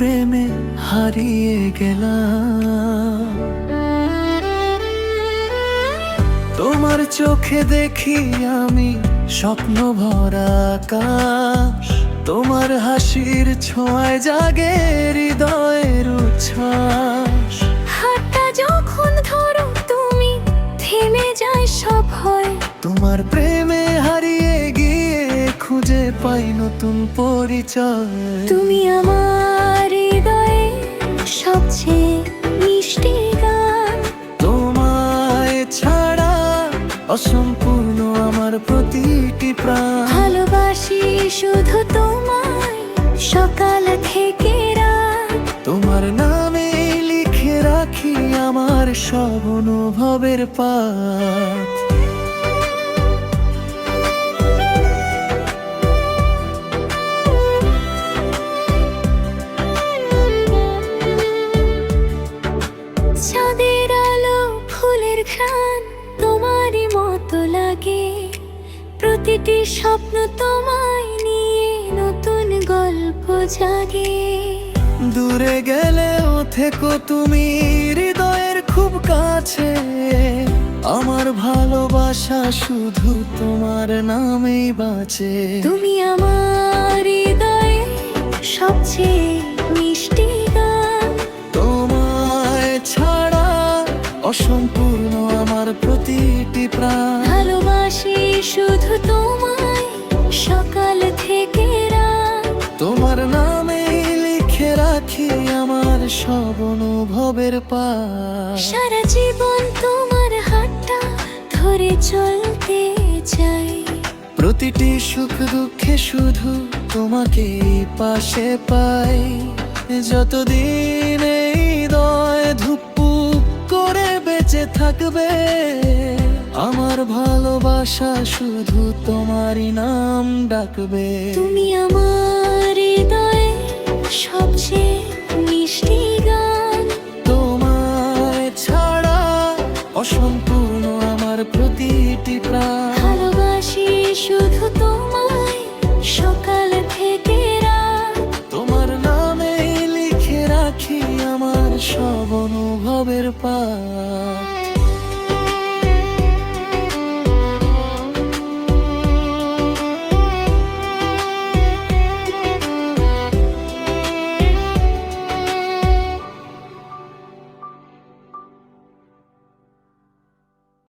প্রেমে হারিয়ে গেলাম। তোমার চোখে দেখি আমি স্বপ্ন ভরা আকাশ, তোমার হাসির ছোঁয়ায় জাগে হৃদয়ের উচ্ছ্বাস। হাতটা যখন ধরো তুমি থেমে যায় সব ভয়, তোমার প্রেমে হারিয়ে গিয়ে খুঁজে পাই নতুন পরিচয়। তুমি আমার হৃদয়ে সবচেয়ে মিষ্টি গান। তোমায় ছাড়া অসম্পূর্ণ আমার প্রতিটি প্রাণ। ভালোবাসি শুধু তোমায় সকাল থেকে রাত। তোমার নামে লিখে রাখি আমার সব অনুভবের পাত। চাঁদের আলো ফুলের ঘ্রাণ তোমারই মতো লাগে। প্রতিটি স্বপ্ন তোমায় নিয়ে নতুন গল্প জাগে। দূরে গেলেও থেকো তুমি হৃদয়ের খুব কাছে। আমার ভালোবাসা শুধু তোমার নামেই বাঁচে। তুমি আমার হৃদয়ে সবচেয়ে মিষ্টি গান। তোমায় ছাড়া অসম্পূর্ণ আমার প্রতিটি প্রাণ। ভালোবাসি শুধু তোমায় সকাল থেকে রাত। তোমার নামে লিখে রাখি আমার সব অনুভবের পাত। সারা জীবন তোমার হাতটা ধরে চলতে চাই। প্রতিটি সুখ দুঃখে শুধু তোমাকে পাশে পাই। যতদিন এই হৃদয় ধুকপুক করে বেঁচে থাকবে, আমার ভালোবাসা শুধু তোমারই নাম ডাকবে। তুমি আমার হৃদয়ে সবচেয়ে মিষ্টি গান। তোমায় ছাড়া অসম্পূর্ণ আমার প্রতিটি প্রাণ। ভালোবাসি শুধু তোমায় সকাল থেকে রাত। তোমার নামে লিখে রাখি আমার সব অনুভবের পাত।